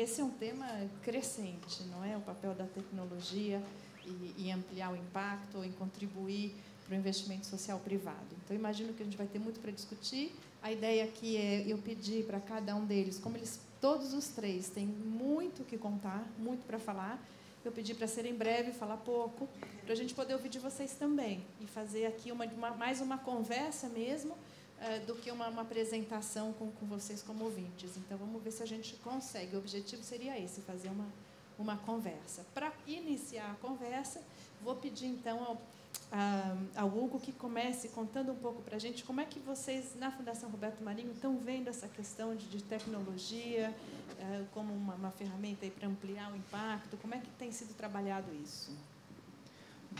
esse é um tema crescente, não é? O papel da tecnologia e ampliar o impacto, em contribuir para o investimento social privado. Então, imagino que a gente vai ter muito para discutir. A ideia aqui é eu pedir para cada um deles, como eles, todos os três, têm muito que contar, muito para falar, eu pedi para serem breves, falar pouco, para a gente poder ouvir de vocês também, e fazer aqui mais uma conversa mesmo, do que uma apresentação com vocês como ouvintes. Então, vamos ver se a gente consegue. O objetivo seria esse, fazer uma conversa. Para iniciar a conversa, vou pedir, então, ao Hugo que comece contando um pouco para a gente como é que vocês, na Fundação Roberto Marinho, estão vendo essa questão de tecnologia como uma ferramenta para ampliar o impacto. Como é que tem sido trabalhado isso?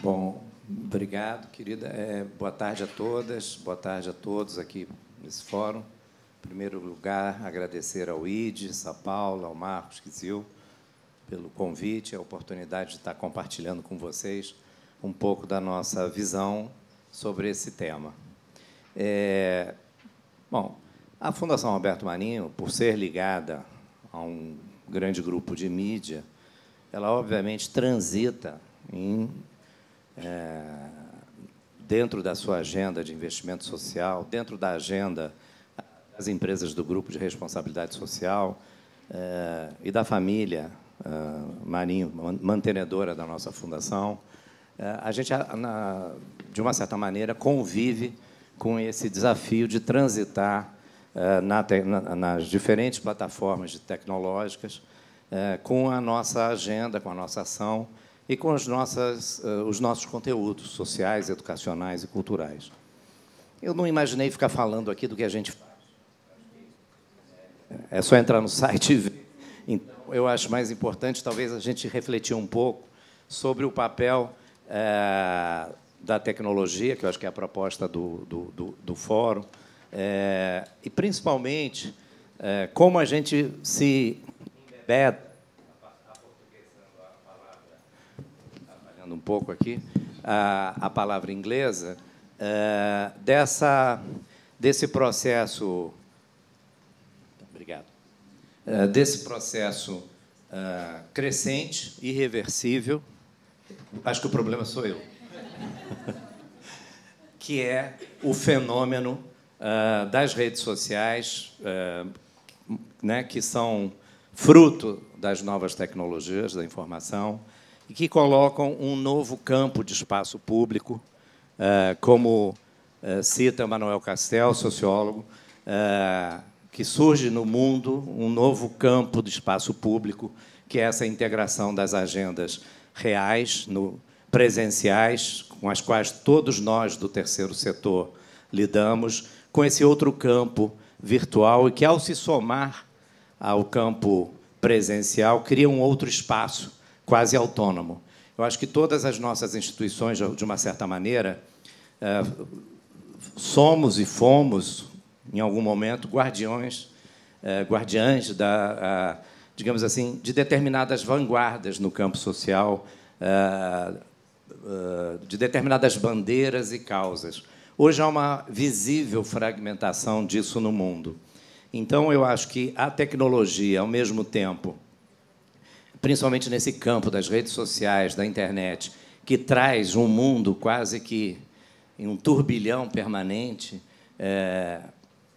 Bom, obrigado, querida. Boa tarde a todas, boa tarde a todos aqui nesse fórum. Em primeiro lugar, agradecer ao IDES, a Paula, ao Marcos Kizil, pelo convite e a oportunidade de estar compartilhando com vocês um pouco da nossa visão sobre esse tema. Bom, a Fundação Roberto Marinho, por ser ligada a um grande grupo de mídia, ela, obviamente, transita dentro da sua agenda de investimento social, dentro da agenda das empresas do grupo de responsabilidade social e da família Marinho, mantenedora da nossa fundação. A gente, de uma certa maneira, convive com esse desafio de transitar nas diferentes plataformas tecnológicas com a nossa agenda, com a nossa ação e com os nossos conteúdos sociais, educacionais e culturais. Eu não imaginei ficar falando aqui do que a gente faz. É só entrar no site e ver. Então, eu acho mais importante, talvez, a gente refletir um pouco sobre o papel da tecnologia, que eu acho que é a proposta do fórum, e, principalmente, como a gente se embebeda, um pouco aqui a palavra inglesa, desse processo, obrigado, desse processo crescente, irreversível, acho que o problema sou eu, que é o fenômeno das redes sociais, que são fruto das novas tecnologias da informação, e que colocam um novo campo de espaço público, como cita Manuel Castel, sociólogo, que surge no mundo um novo campo de espaço público, que é essa integração das agendas reais, presenciais, com as quais todos nós do terceiro setor lidamos, com esse outro campo virtual, e que, ao se somar ao campo presencial, cria um outro espaço quase autônomo. Eu acho que todas as nossas instituições, de uma certa maneira, somos e fomos, em algum momento, guardiãs digamos assim, de determinadas vanguardas no campo social, de determinadas bandeiras e causas. Hoje há uma visível fragmentação disso no mundo. Então, eu acho que a tecnologia, ao mesmo tempo, principalmente nesse campo das redes sociais, da internet, que traz um mundo quase que em um turbilhão permanente,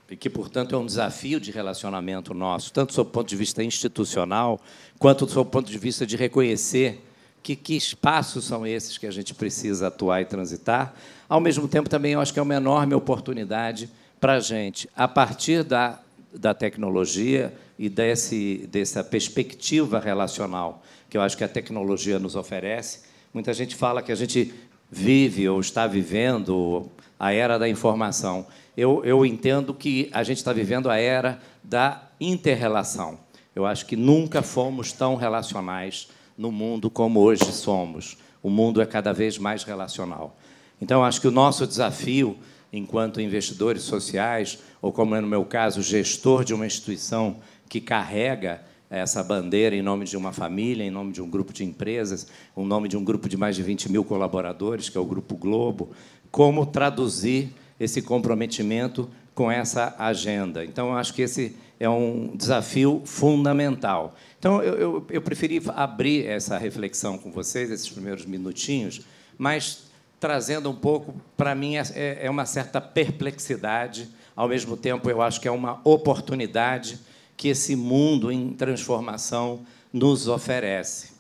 e que, portanto, é um desafio de relacionamento nosso, tanto do ponto de vista institucional, quanto do ponto de vista de reconhecer que espaços são esses que a gente precisa atuar e transitar. Ao mesmo tempo, também, eu acho que é uma enorme oportunidade para a gente, a partir da tecnologia e dessa perspectiva relacional que eu acho que a tecnologia nos oferece. Muita gente fala que a gente vive ou está vivendo a era da informação. Eu entendo que a gente está vivendo a era da inter-relação. Eu acho que nunca fomos tão relacionais no mundo como hoje somos. O mundo é cada vez mais relacional. Então, eu acho que o nosso desafio, enquanto investidores sociais, ou, como é no meu caso, gestor de uma instituição que carrega essa bandeira em nome de uma família, em nome de um grupo de empresas, em nome de um grupo de mais de 20 mil colaboradores, que é o Grupo Globo, como traduzir esse comprometimento com essa agenda. Então, eu acho que esse é um desafio fundamental. Então, eu preferi abrir essa reflexão com vocês, esses primeiros minutinhos, mas trazendo um pouco, para mim, é uma certa perplexidade. Ao mesmo tempo, eu acho que é uma oportunidade que esse mundo em transformação nos oferece.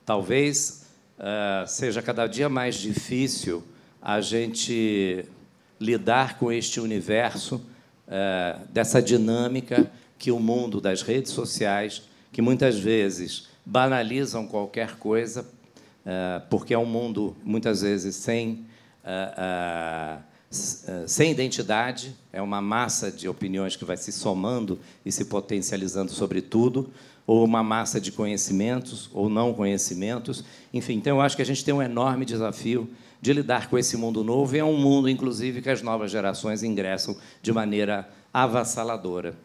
Talvez seja cada dia mais difícil a gente lidar com este universo dessa dinâmica que o mundo das redes sociais, que muitas vezes banalizam qualquer coisa, porque é um mundo, muitas vezes, sem identidade, é uma massa de opiniões que vai se somando e se potencializando sobre tudo, ou uma massa de conhecimentos ou não conhecimentos. Enfim, então, eu acho que a gente tem um enorme desafio de lidar com esse mundo novo, e é um mundo, inclusive, que as novas gerações ingressam de maneira avassaladora.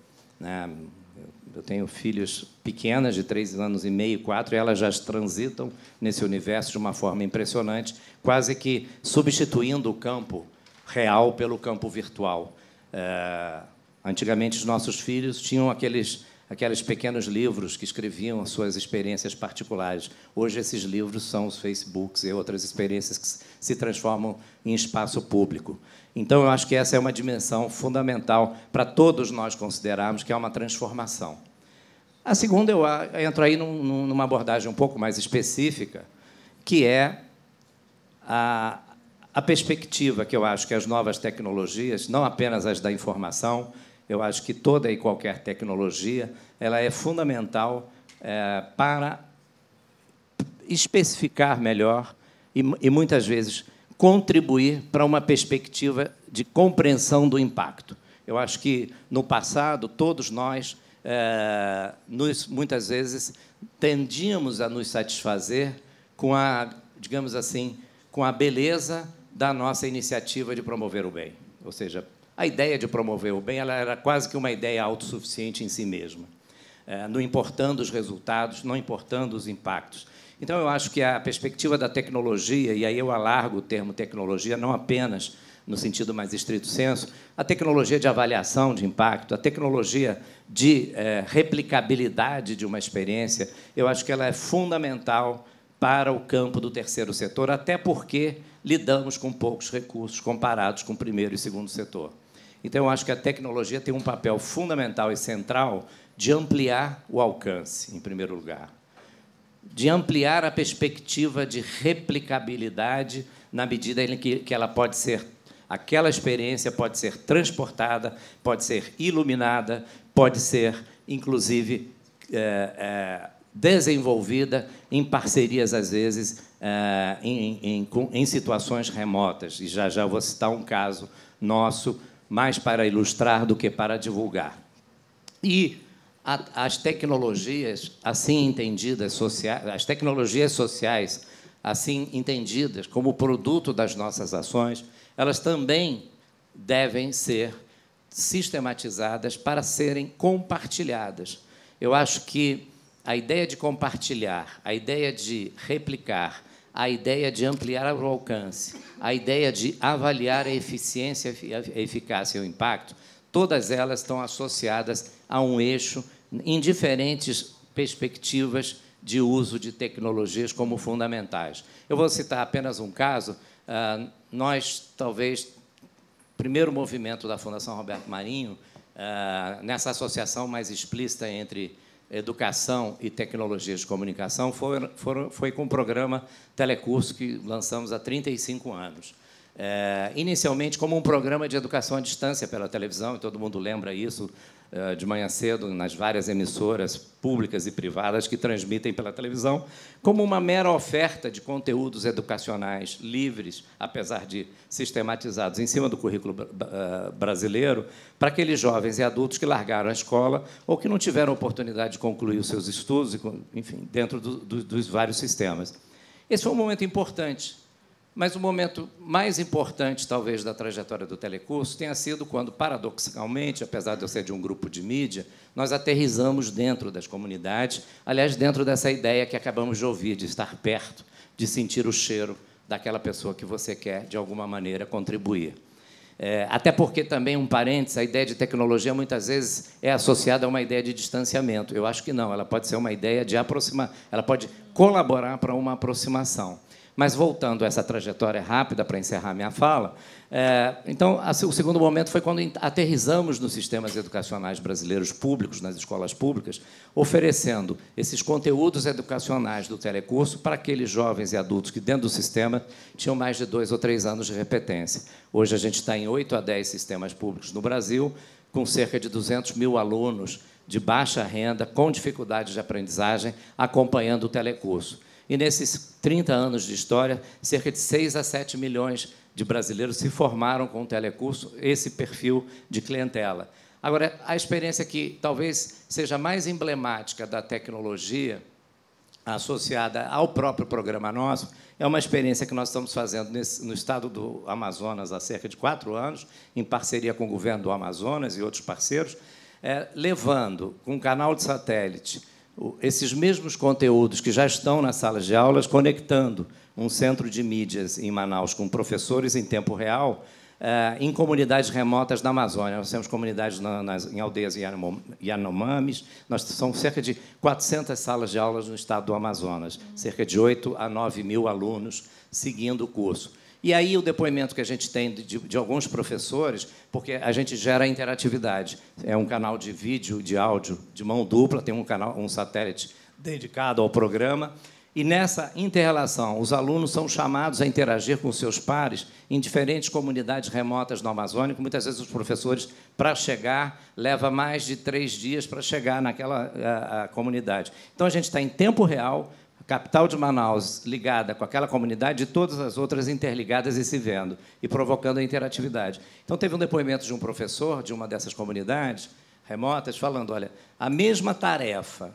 Eu tenho filhas pequenas, de 3 anos e meio, 4, e elas já transitam nesse universo de uma forma impressionante, quase que substituindo o campo real pelo campo virtual. Antigamente, os nossos filhos tinham aqueles pequenos livros que escreviam as suas experiências particulares. Hoje, esses livros são os Facebooks e outras experiências que se transformam em espaço público. Então, eu acho que essa é uma dimensão fundamental para todos nós considerarmos que é uma transformação. A segunda, eu entro aí numa abordagem um pouco mais específica, que é a perspectiva que eu acho que as novas tecnologias, não apenas as da informação, eu acho que toda e qualquer tecnologia ela é fundamental para especificar melhor e, muitas vezes, contribuir para uma perspectiva de compreensão do impacto. Eu acho que, no passado, todos nós, muitas vezes, tendíamos a nos satisfazer com digamos assim, com a beleza da nossa iniciativa de promover o bem. Ou seja, a ideia de promover o bem ela era quase que uma ideia autossuficiente em si mesma, não importando os resultados, não importando os impactos. Então, eu acho que a perspectiva da tecnologia, e aí eu alargo o termo tecnologia, não apenas no sentido mais estrito senso, a tecnologia de avaliação de impacto, a tecnologia de replicabilidade de uma experiência, eu acho que ela é fundamental para o campo do terceiro setor, até porque lidamos com poucos recursos comparados com o primeiro e segundo setor. Então, eu acho que a tecnologia tem um papel fundamental e central de ampliar o alcance, em primeiro lugar, de ampliar a perspectiva de replicabilidade na medida em que ela pode ser, aquela experiência pode ser transportada, pode ser iluminada, pode ser, inclusive, desenvolvida em parcerias, às vezes, em situações remotas. E já vou citar um caso nosso, mais para ilustrar do que para divulgar. E as tecnologias assim entendidas as tecnologias sociais assim entendidas como produto das nossas ações, elas também devem ser sistematizadas para serem compartilhadas. Eu acho que a ideia de compartilhar, a ideia de replicar, a ideia de ampliar o alcance, a ideia de avaliar a eficiência, a eficácia e o impacto, todas elas estão associadas a um eixo em diferentes perspectivas de uso de tecnologias como fundamentais. Eu vou citar apenas um caso. Nós, talvez, o primeiro movimento da Fundação Roberto Marinho, nessa associação mais explícita entre educação e tecnologias de comunicação, foi com o programa Telecurso, que lançamos há 35 anos. Inicialmente como um programa de educação à distância pela televisão, e todo mundo lembra isso, de manhã cedo, nas várias emissoras públicas e privadas que transmitem pela televisão, como uma mera oferta de conteúdos educacionais livres, apesar de sistematizados em cima do currículo brasileiro, para aqueles jovens e adultos que largaram a escola ou que não tiveram oportunidade de concluir os seus estudos, enfim, dentro dos vários sistemas. Esse foi um momento importante. Mas o momento mais importante, talvez, da trajetória do Telecurso tenha sido quando, paradoxalmente, apesar de eu ser de um grupo de mídia, nós aterrissamos dentro das comunidades, aliás, dentro dessa ideia que acabamos de ouvir, de estar perto, de sentir o cheiro daquela pessoa que você quer, de alguma maneira, contribuir. Até porque, também, um parênteses, a ideia de tecnologia, muitas vezes, é associada a uma ideia de distanciamento. Eu acho que não, ela pode ser uma ideia de aproximar, ela pode colaborar para uma aproximação. Mas, voltando a essa trajetória rápida, para encerrar minha fala, então, o segundo momento foi quando aterrissamos nos sistemas educacionais brasileiros públicos, nas escolas públicas, oferecendo esses conteúdos educacionais do telecurso para aqueles jovens e adultos que, dentro do sistema, tinham mais de 2 ou 3 anos de repetência. Hoje, a gente está em 8 a 10 sistemas públicos no Brasil, com cerca de 200 mil alunos de baixa renda, com dificuldades de aprendizagem, acompanhando o telecurso. E, nesses 30 anos de história, cerca de 6 a 7 milhões de brasileiros se formaram com o telecurso, esse perfil de clientela. Agora, a experiência que talvez seja mais emblemática da tecnologia associada ao próprio programa nosso é uma experiência que nós estamos fazendo no estado do Amazonas há cerca de 4 anos, em parceria com o governo do Amazonas e outros parceiros, levando, com um canal de satélite, esses mesmos conteúdos que já estão nas salas de aulas, conectando um centro de mídias em Manaus com professores em tempo real, em comunidades remotas da Amazônia. Nós temos comunidades em aldeias Yanomamis, são cerca de 400 salas de aulas no estado do Amazonas, cerca de 8 a 9 mil alunos seguindo o curso. E aí o depoimento que a gente tem de alguns professores, porque a gente gera interatividade. É um canal de vídeo, de áudio, de mão dupla, tem um satélite dedicado ao programa. E, nessa inter-relação, os alunos são chamados a interagir com seus pares em diferentes comunidades remotas no Amazônico. Muitas vezes, os professores, para chegar, leva mais de 3 dias para chegar naquela comunidade. Então, a gente está em tempo real, a capital de Manaus ligada com aquela comunidade e todas as outras interligadas e se vendo, e provocando a interatividade. Então, teve um depoimento de um professor de uma dessas comunidades remotas falando, olha, a mesma tarefa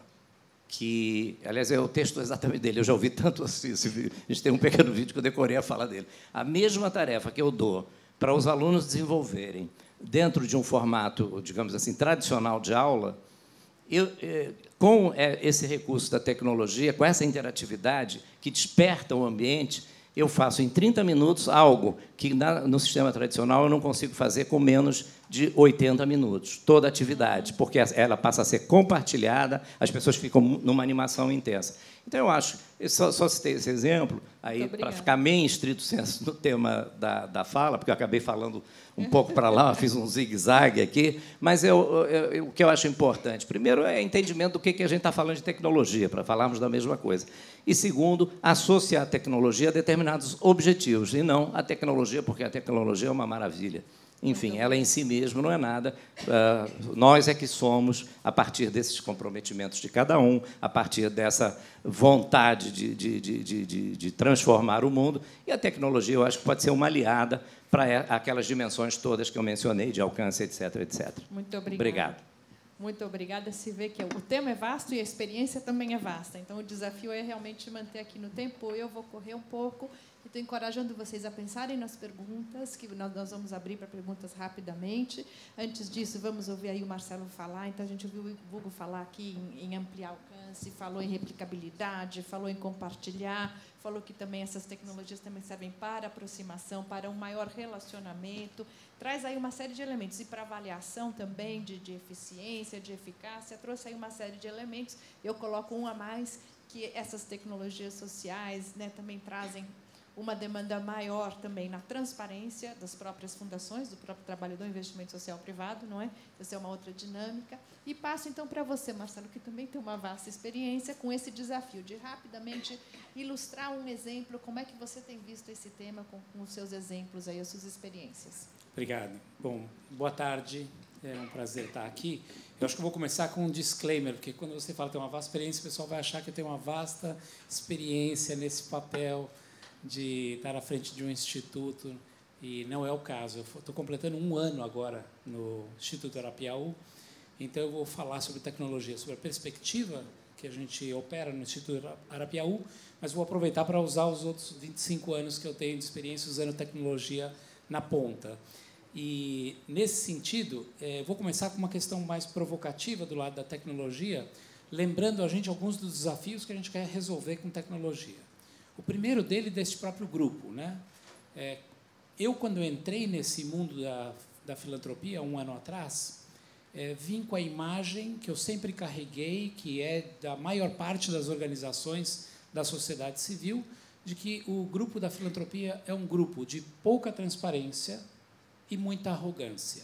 que, aliás, é o texto exatamente dele, eu já ouvi tanto assim, a gente tem um pequeno vídeo que eu decorei a fala dele. A mesma tarefa que eu dou para os alunos desenvolverem dentro de um formato, digamos assim, tradicional de aula, com esse recurso da tecnologia, com essa interatividade que desperta o ambiente, eu faço em 30 minutos algo que, no sistema tradicional, eu não consigo fazer com menos de 80 minutos, toda a atividade, porque ela passa a ser Compartilhada, as pessoas ficam numa animação intensa. Então, eu acho, só citei esse exemplo, aí para ficar meio estrito senso no tema da fala, porque eu acabei falando um pouco para lá, fiz um zigue-zague aqui, mas o que eu acho importante, primeiro, é entendimento do que a gente está falando de tecnologia, para falarmos da mesma coisa. E, segundo, associar a tecnologia a determinados objetivos, e não a tecnologia, porque a tecnologia é uma maravilha. Enfim, ela em si mesma não é nada. Nós é que somos, a partir desses comprometimentos de cada um, a partir dessa vontade de transformar o mundo. E a tecnologia, eu acho que pode ser uma aliada para aquelas dimensões todas que eu mencionei, de alcance, etc, etc. Muito obrigada. Obrigado. Muito obrigada. Se vê que o tema é vasto e a experiência também é vasta. Então, o desafio é realmente manter aqui no tempo. Eu vou correr um pouco. Estou encorajando vocês a pensarem nas perguntas, que nós vamos abrir para perguntas rapidamente. Antes disso, vamos ouvir aí o Marcelo falar. Então, a gente ouviu o Hugo falar aqui em ampliar alcance, falou em replicabilidade, falou em compartilhar, falou que também essas tecnologias também servem para aproximação, para um maior relacionamento. Traz aí uma série de elementos. E para avaliação também de eficiência, de eficácia, trouxe aí uma série de elementos. Eu coloco um a mais, que essas tecnologias sociais, né, também trazem uma demanda maior também na transparência das próprias fundações, do próprio trabalho do investimento social privado, não é? Essa é uma outra dinâmica. E passo, então, para você, Marcelo, que também tem uma vasta experiência com esse desafio de rapidamente ilustrar um exemplo, como é que você tem visto esse tema com os seus exemplos, aí, as suas experiências. Obrigado. Bom, boa tarde, é um prazer estar aqui. Eu acho que eu vou começar com um disclaimer, porque quando você fala que tem uma vasta experiência, o pessoal vai achar que eu tenho uma vasta experiência nesse papel de estar à frente de um instituto, e não é o caso. Eu estou completando 1 ano agora no Instituto Arapiaú, então eu vou falar sobre tecnologia, sobre a perspectiva que a gente opera no Instituto Arapiaú, mas vou aproveitar para usar os outros 25 anos que eu tenho de experiência usando tecnologia na ponta. E, nesse sentido, vou começar com uma questão mais provocativa do lado da tecnologia, lembrando a gente alguns dos desafios que a gente quer resolver com tecnologia. O primeiro dele desse próprio grupo, né? eu, quando entrei nesse mundo da filantropia, 1 ano atrás, vim com a imagem que eu sempre carreguei, que é da maior parte das organizações da sociedade civil, de que o grupo da filantropia é um grupo de pouca transparência e muita arrogância.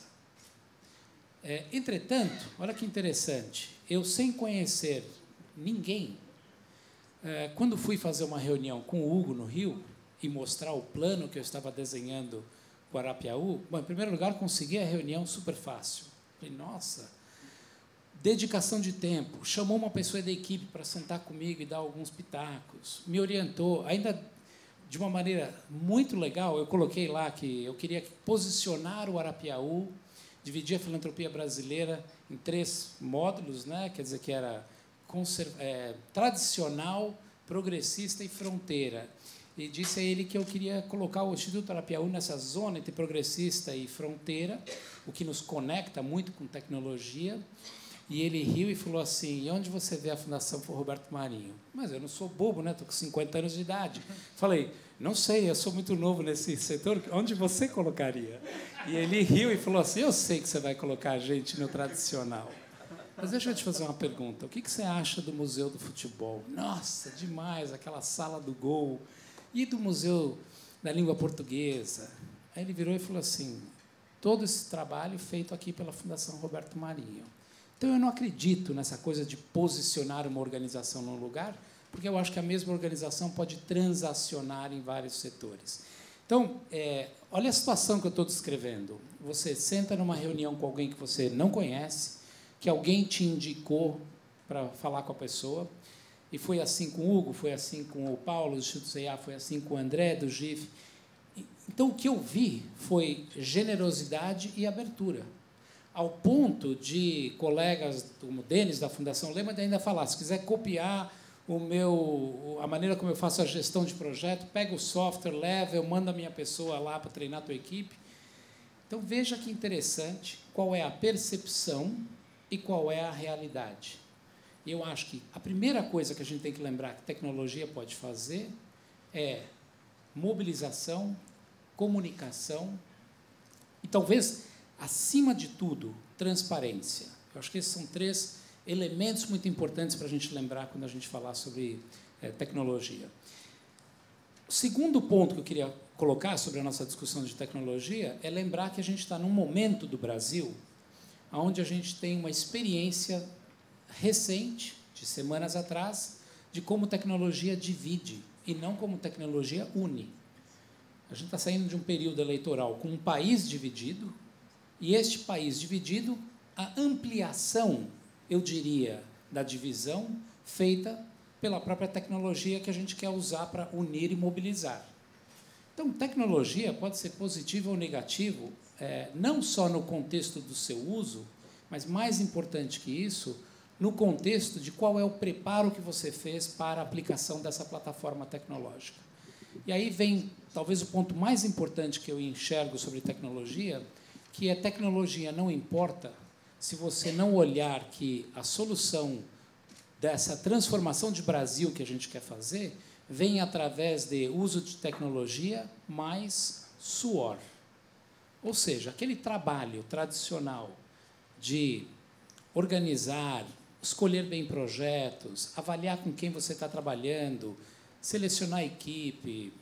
Entretanto, olha que interessante, eu, sem conhecer ninguém, quando fui fazer uma reunião com o Hugo no Rio e mostrar o plano que eu estava desenhando com o Arapiaú, bom, em primeiro lugar, consegui a reunião super fácil. Falei, nossa, dedicação de tempo. Chamou uma pessoa da equipe para sentar comigo e dar alguns pitacos. Me orientou, ainda de uma maneira muito legal. Eu coloquei lá que eu queria posicionar o Arapiaú, dividir a filantropia brasileira em 3 módulos, né? Quer dizer, que era tradicional, progressista e fronteira. E disse a ele que eu queria colocar o Instituto Arapiaú nessa zona entre progressista e fronteira, o que nos conecta muito com tecnologia. E ele riu e falou assim, e onde você vê a Fundação Roberto Marinho? Mas eu não sou bobo, né? Estou com 50 anos de idade. Falei, não sei, eu sou muito novo nesse setor, onde você colocaria? E ele riu e falou assim, eu sei que você vai colocar a gente no tradicional. Mas deixa eu te fazer uma pergunta. O que você acha do Museu do Futebol? Nossa, demais, aquela sala do gol. E do Museu da Língua Portuguesa? Aí ele virou e falou assim, todo esse trabalho feito aqui pela Fundação Roberto Marinho. Então, eu não acredito nessa coisa de posicionar uma organização num lugar, porque eu acho que a mesma organização pode transacionar em vários setores. Então, olha a situação que eu estou descrevendo. Você senta numa reunião com alguém que você não conhece, que alguém te indicou para falar com a pessoa, e foi assim com o Hugo, foi assim com o Paulo, do Instituto C&A, foi assim com o André, do GIF. Então, o que eu vi foi generosidade e abertura, ao ponto de colegas, como o Denis, da Fundação Lema, ainda falar, se quiser copiar a maneira como eu faço a gestão de projeto, pega o software, leva, eu mando a minha pessoa lá para treinar a tua equipe. Então, veja que interessante qual é a percepção e qual é a realidade. Eu acho que a primeira coisa que a gente tem que lembrar que tecnologia pode fazer é mobilização, comunicação e, talvez, acima de tudo, transparência. Eu acho que esses são 3 elementos muito importantes para a gente lembrar quando a gente falar sobre tecnologia. O segundo ponto que eu queria colocar sobre a nossa discussão de tecnologia é lembrar que a gente está num momento do Brasil onde a gente tem uma experiência recente, de semanas atrás, de como tecnologia divide e não como tecnologia une. A gente está saindo de um período eleitoral com um país dividido, e este país dividido, a ampliação, eu diria, da divisão feita pela própria tecnologia que a gente quer usar para unir e mobilizar. Então, tecnologia pode ser positivo ou negativo, não só no contexto do seu uso, mas, mais importante que isso, no contexto de qual é o preparo que você fez para a aplicação dessa plataforma tecnológica. E aí vem, talvez, o ponto mais importante que eu enxergo sobre tecnologia, que tecnologia não importa se você não olhar que a solução dessa transformação de Brasil que a gente quer fazer vem através de uso de tecnologia mais suor. Ou seja, aquele trabalho tradicional de organizar, escolher bem projetos, avaliar com quem você está trabalhando, selecionar a equipe,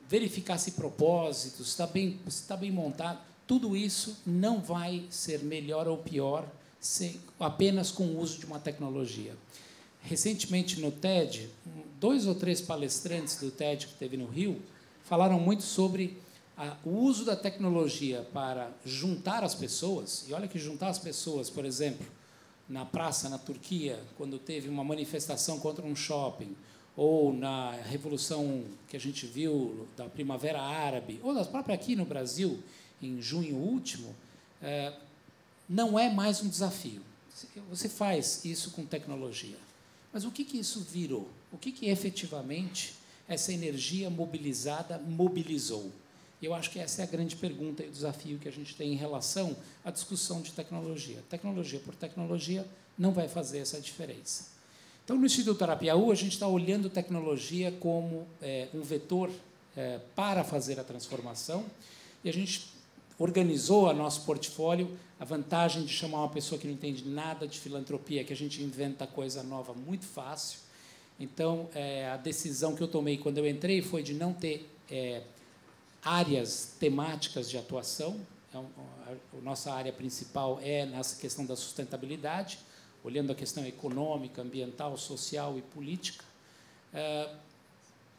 verificar se propósitos, se está bem montado, tudo isso não vai ser melhor ou pior apenas com o uso de uma tecnologia. Recentemente, no TED, 2 ou 3 palestrantes do TED que teve no Rio falaram muito sobre o uso da tecnologia para juntar as pessoas. E olha que juntar as pessoas, por exemplo, na praça, na Turquia, quando teve uma manifestação contra um shopping, ou na revolução que a gente viu da Primavera Árabe, ou da própria aqui no Brasil, em junho último, não é mais um desafio. Você faz isso com tecnologia. Mas o que isso virou? O que efetivamente essa energia mobilizada mobilizou? Eu acho que essa é a grande pergunta e o desafio que a gente tem em relação à discussão de tecnologia. Tecnologia por tecnologia não vai fazer essa diferença. Então, no Instituto Arapiaú, a gente está olhando tecnologia como um vetor para fazer a transformação. E a gente organizou o nosso portfólio. A vantagem de chamar uma pessoa que não entende nada de filantropia é que a gente inventa coisa nova muito fácil. Então, a decisão que eu tomei quando eu entrei foi de não ter áreas temáticas de atuação. A nossa área principal é nessa questão da sustentabilidade, olhando a questão econômica, ambiental, social e política.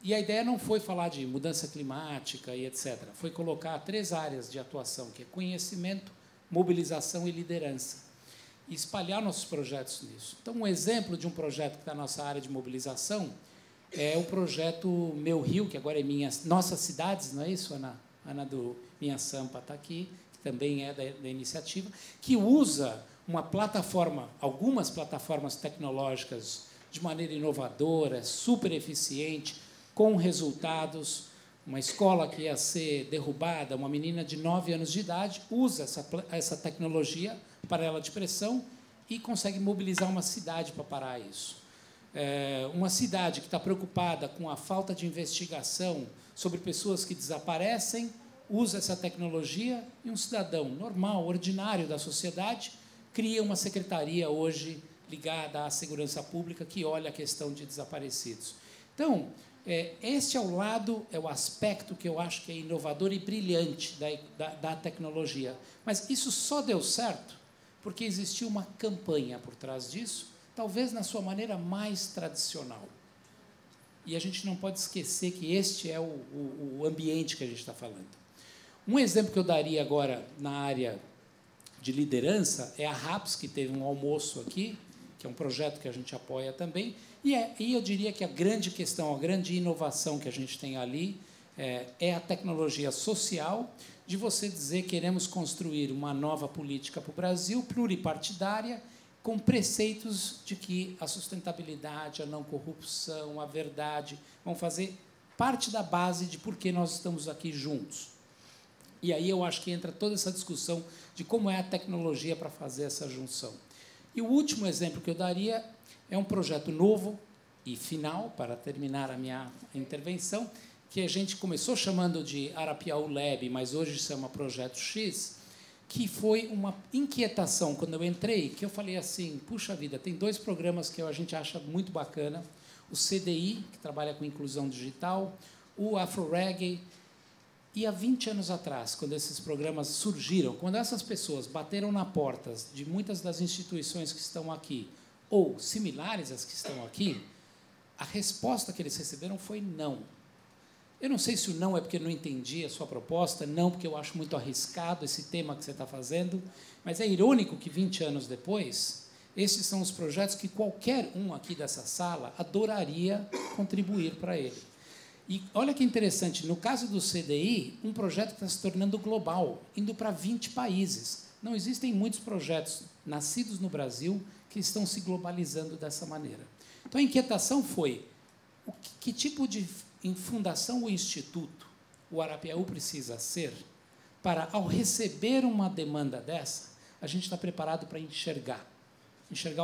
E a ideia não foi falar de mudança climática e etc. Foi colocar 3 áreas de atuação, que é conhecimento, mobilização e liderança, e espalhar nossos projetos nisso. Então, um exemplo de um projeto que está na nossa área de mobilização é o projeto Meu Rio, que agora é Nossas Cidades, não é isso, Ana? Ana do Minha Sampa está aqui, que também é da iniciativa, que usa uma plataforma, algumas plataformas tecnológicas de maneira inovadora, super eficiente, com resultados. Uma escola que ia ser derrubada, uma menina de 9 anos de idade, usa essa tecnologia, panela de pressão, e consegue mobilizar uma cidade para parar isso. Uma cidade que está preocupada com a falta de investigação sobre pessoas que desaparecem, usa essa tecnologia, e um cidadão normal, ordinário da sociedade, cria uma secretaria hoje ligada à segurança pública que olha a questão de desaparecidos. Então, este é o aspecto que eu acho que é inovador e brilhante da tecnologia. Mas isso só deu certo porque existiu uma campanha por trás disso, talvez na sua maneira mais tradicional. E a gente não pode esquecer que este é o ambiente que a gente está falando. Um exemplo que eu daria agora na área de liderança é a RAPS, que teve um almoço aqui, que é um projeto que a gente apoia também, e eu diria que a grande questão, a grande inovação que a gente tem ali é a tecnologia social, de você dizer que queremos construir uma nova política para o Brasil, pluripartidária, com preceitos de que a sustentabilidade, a não corrupção, a verdade vão fazer parte da base de por que nós estamos aqui juntos. E aí eu acho que entra toda essa discussão de como é a tecnologia para fazer essa junção. E o último exemplo que eu daria é um projeto novo e final, para terminar a minha intervenção, que a gente começou chamando de Arapiaú Lab, mas hoje se chama Projeto X, que foi uma inquietação quando eu entrei, que eu falei assim, puxa vida, tem 2 programas que a gente acha muito bacana, o CDI, que trabalha com inclusão digital, o Afro Reggae. E há 20 anos atrás, quando esses programas surgiram, quando essas pessoas bateram na porta de muitas das instituições que estão aqui, ou similares às que estão aqui, a resposta que eles receberam foi não. Eu não sei se o não é porque eu não entendi a sua proposta, não porque eu acho muito arriscado esse tema que você está fazendo, mas é irônico que 20 anos depois, esses são os projetos que qualquer um aqui dessa sala adoraria contribuir para ele. E olha que interessante, no caso do CDI, um projeto que está se tornando global, indo para 20 países. Não existem muitos projetos nascidos no Brasil que estão se globalizando dessa maneira. Então, a inquietação foi que tipo de fundação ou instituto o Arapiaú precisa ser para, ao receber uma demanda dessa, a gente está preparado para enxergar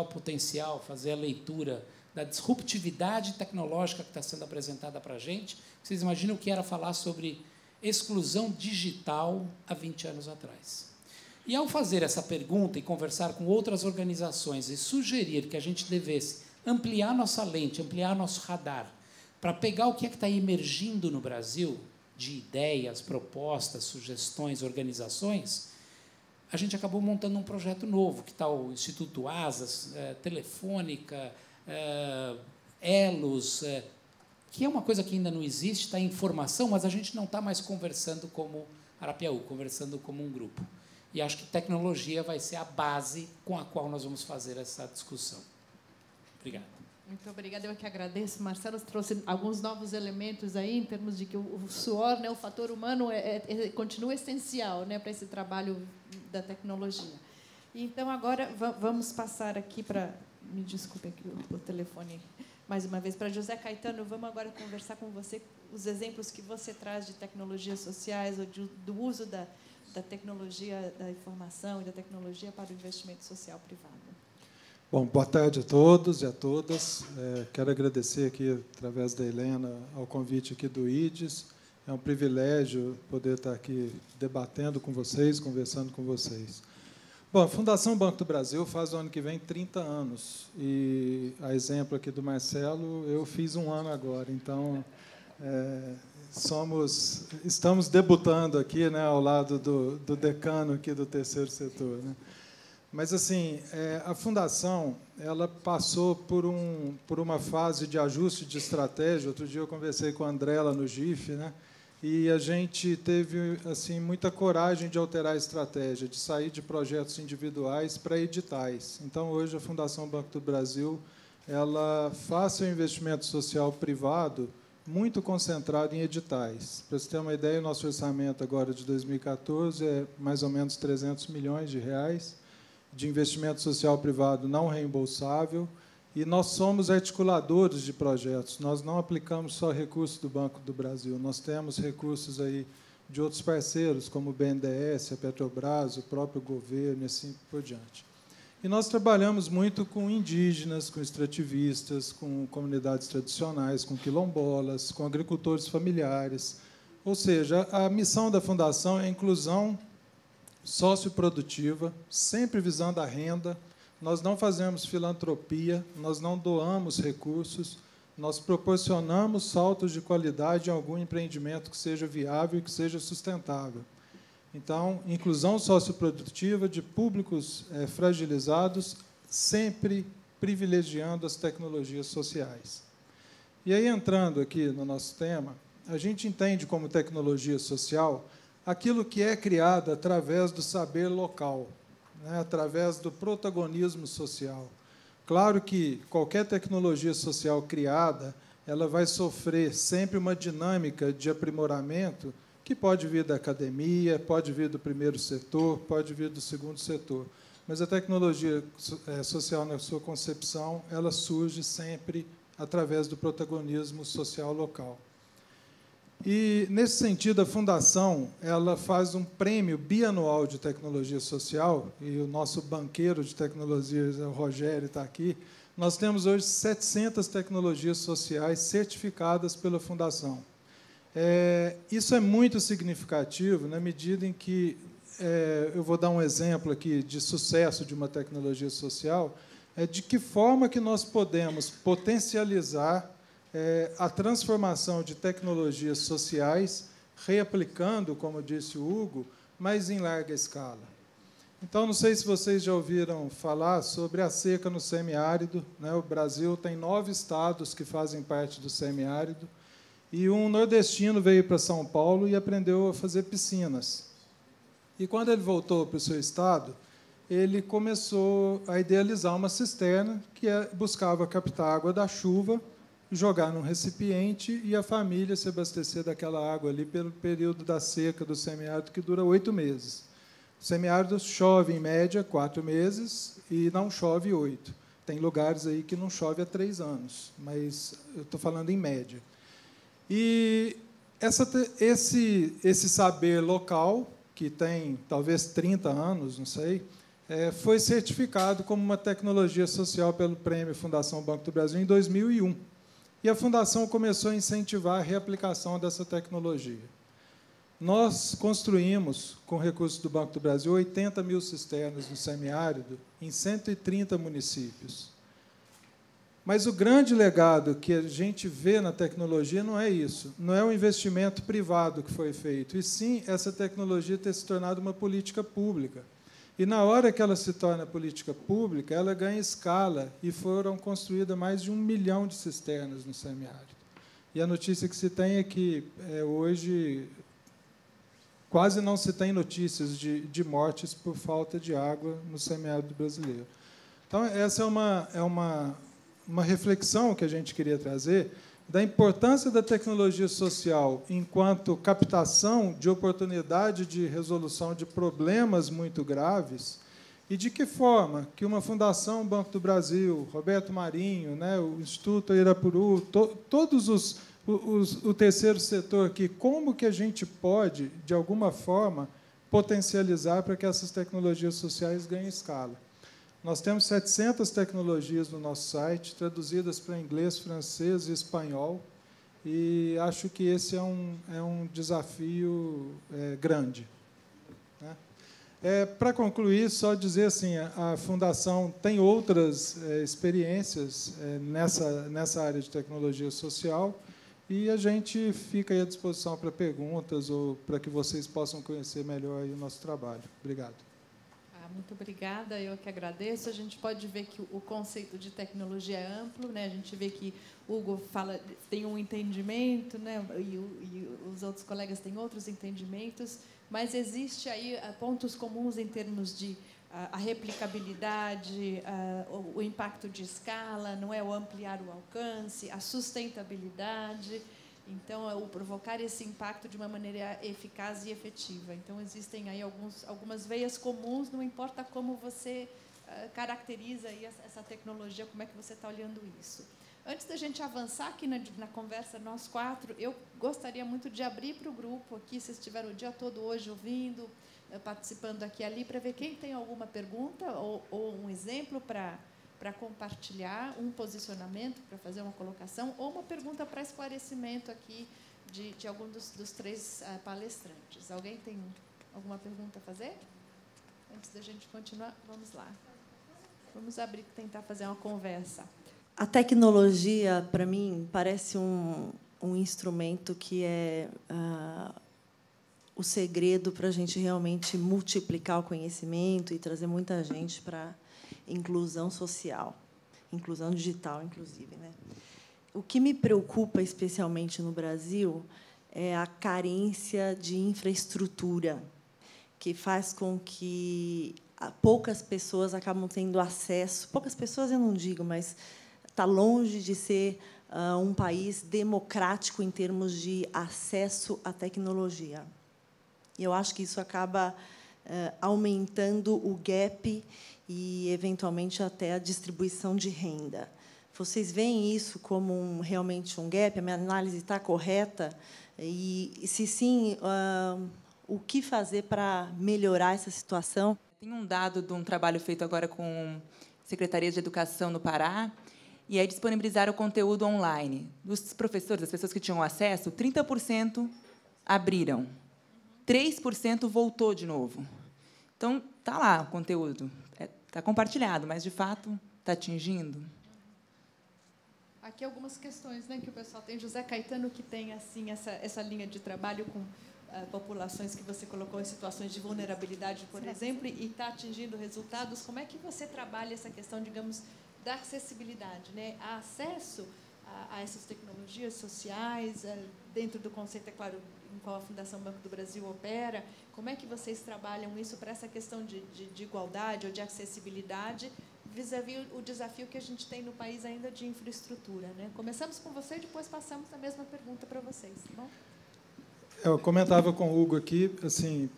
o potencial, fazer a leitura da disruptividade tecnológica que está sendo apresentada para a gente. Vocês imaginam o que era falar sobre exclusão digital há 20 anos atrás. E, ao fazer essa pergunta e conversar com outras organizações e sugerir que a gente devesse ampliar nossa lente, ampliar nosso radar, para pegar o que é que está emergindo no Brasil, de ideias, propostas, sugestões, organizações, a gente acabou montando um projeto novo, que está o Instituto Asas, Telefônica, Elos, que é uma coisa que ainda não existe, está em formação, mas a gente não está mais conversando como Arapiaú, conversando como um grupo. E acho que tecnologia vai ser a base com a qual nós vamos fazer essa discussão. Obrigado. Muito obrigada, eu que agradeço. Marcelo trouxe alguns novos elementos aí, em termos de que o suor, né, o fator humano, continua essencial, né, para esse trabalho da tecnologia. Então, agora, vamos passar aqui para... Me desculpem aqui o telefone, mais uma vez, para José Caetano. Vamos agora conversar com você os exemplos que você traz de tecnologias sociais, ou do uso da tecnologia da informação e da tecnologia para o investimento social privado. Bom, boa tarde a todos e a todas. Quero agradecer aqui, através da Helena, ao convite aqui do IDES É um privilégio poder estar aqui debatendo com vocês, conversando com vocês. Bom, a Fundação Banco do Brasil faz o ano que vem 30 anos. E, a exemplo aqui do Marcelo, eu fiz um ano agora. Então, estamos debutando aqui, né, ao lado do decano aqui do terceiro setor, né? Mas, assim, a Fundação ela passou por uma fase de ajuste de estratégia. Outro dia eu conversei com a André lá no GIF, né? E a gente teve assim muita coragem de alterar a estratégia, de sair de projetos individuais para editais. Então, hoje, a Fundação Banco do Brasil ela faz seu investimento social privado muito concentrado em editais. Para você ter uma ideia, o nosso orçamento agora de 2014 é mais ou menos 300 milhões de reais de investimento social privado não reembolsável, e nós somos articuladores de projetos. Nós não aplicamos só recursos do Banco do Brasil, nós temos recursos aí de outros parceiros, como o BNDES, a Petrobras, o próprio governo, e assim por diante. E nós trabalhamos muito com indígenas, com extrativistas, com comunidades tradicionais, com quilombolas, com agricultores familiares. Ou seja, a missão da Fundação é a inclusão socioprodutiva, sempre visando a renda. Nós não fazemos filantropia, nós não doamos recursos, nós proporcionamos saltos de qualidade em algum empreendimento que seja viável e que seja sustentável. Então, inclusão socioprodutiva de públicos fragilizados, sempre privilegiando as tecnologias sociais. E aí, entrando aqui no nosso tema, a gente entende como tecnologia social aquilo que é criado através do saber local, né, através do protagonismo social. Claro que qualquer tecnologia social criada, ela vai sofrer sempre uma dinâmica de aprimoramento que pode vir da academia, pode vir do primeiro setor, pode vir do segundo setor. Mas a tecnologia social, na sua concepção, ela surge sempre através do protagonismo social local. E, nesse sentido, a Fundação ela faz um prêmio bianual de tecnologia social, e o nosso banqueiro de tecnologias, o Rogério, está aqui. Nós temos hoje 700 tecnologias sociais certificadas pela Fundação. Isso é muito significativo, na medida em que, eu vou dar um exemplo aqui de sucesso de uma tecnologia social, de que forma que nós podemos potencializar a transformação de tecnologias sociais, reaplicando, como disse o Hugo, mas em larga escala. Então, não sei se vocês já ouviram falar sobre a seca no semiárido, né? O Brasil tem 9 estados que fazem parte do semiárido, e um nordestino veio para São Paulo e aprendeu a fazer piscinas. E, quando ele voltou para o seu estado, ele começou a idealizar uma cisterna que buscava captar água da chuva, jogar num recipiente e a família se abastecer daquela água ali pelo período da seca do semiárido, que dura 8 meses. O semiárido chove, em média, 4 meses e não chove 8. Tem lugares aí que não chove há 3 anos, mas eu estou falando em média. E esse saber local, que tem talvez 30 anos, não sei, foi certificado como uma tecnologia social pelo Prêmio Fundação Banco do Brasil em 2001. E a Fundação começou a incentivar a reaplicação dessa tecnologia. Nós construímos, com recursos do Banco do Brasil, 80 mil cisternas no semiárido, em 130 municípios. Mas o grande legado que a gente vê na tecnologia não é isso, não é o investimento privado que foi feito, e sim essa tecnologia ter se tornado uma política pública. E, na hora que ela se torna política pública, ela ganha escala, e foram construídas mais de 1 milhão de cisternas no semiárido. E a notícia que se tem é que, hoje, quase não se tem notícias de mortes por falta de água no semiárido brasileiro. Então, essa é uma reflexão que a gente queria trazer da importância da tecnologia social enquanto captação de oportunidade de resolução de problemas muito graves, e de que forma que uma Fundação Banco do Brasil, Roberto Marinho, né, o Instituto Irapuru, todos o terceiro setor aqui, como que a gente pode, de alguma forma, potencializar para que essas tecnologias sociais ganhem escala. Nós temos 700 tecnologias no nosso site, traduzidas para inglês, francês e espanhol, e acho que esse é um desafio grande, né? Para concluir, só dizer assim, a Fundação tem outras experiências nessa área de tecnologia social, e a gente fica aí à disposição para perguntas ou para que vocês possam conhecer melhor aí o nosso trabalho. Obrigado. Muito obrigada, eu que agradeço. A gente pode ver que o conceito de tecnologia é amplo, né? A gente vê que o Hugo tem um entendimento, né? E os outros colegas têm outros entendimentos, mas existe aí pontos comuns em termos de a replicabilidade, o impacto de escala, não é, o ampliar o alcance, a sustentabilidade. Então, o provocar esse impacto de uma maneira eficaz e efetiva. Então, existem aí algumas veias comuns, não importa como você caracteriza aí essa tecnologia, como é que você está olhando isso. Antes da gente avançar aqui na conversa, nós quatro, eu gostaria muito de abrir para o grupo aqui, vocês estiveram o dia todo hoje ouvindo, participando aqui e ali, para ver quem tem alguma pergunta ou um exemplo para compartilhar, um posicionamento para fazer uma colocação, ou uma pergunta para esclarecimento aqui de algum dos três palestrantes. Alguém tem alguma pergunta a fazer? Antes da gente continuar, vamos lá. Vamos abrir, tentar fazer uma conversa. A tecnologia, para mim, parece um instrumento que é o segredo para a gente realmente multiplicar o conhecimento e trazer muita gente para inclusão social, inclusão digital, inclusive, né? O que me preocupa especialmente no Brasil é a carência de infraestrutura, que faz com que poucas pessoas acabam tendo acesso. Poucas pessoas eu não digo, mas está longe de ser um país democrático em termos de acesso à tecnologia. E eu acho que isso acaba aumentando o gap e, eventualmente, até a distribuição de renda. Vocês veem isso como realmente um gap? A minha análise está correta? E, se sim, o que fazer para melhorar essa situação? Tem um dado de um trabalho feito agora com secretarias de educação no Pará, e aí disponibilizaram o conteúdo online. Dos professores, das pessoas que tinham acesso, 30% abriram, 3% voltou de novo. Então, está lá o conteúdo. Está compartilhado, mas, de fato, está atingindo? Aqui algumas questões, né, que o pessoal tem. José Caetano, que tem assim essa linha de trabalho com populações que você colocou em situações de vulnerabilidade, por exemplo, e está atingindo resultados. Como é que você trabalha essa questão, digamos, da acessibilidade, né? A acesso a essas tecnologias sociais, dentro do conceito, é claro, em qual a Fundação Banco do Brasil opera. Como é que vocês trabalham isso para essa questão de igualdade ou de acessibilidade, vis-à-vis o desafio que a gente tem no país ainda de infraestrutura, né? Começamos com você e depois passamos a mesma pergunta para vocês, tá bom? Eu comentava com o Hugo aqui, assim,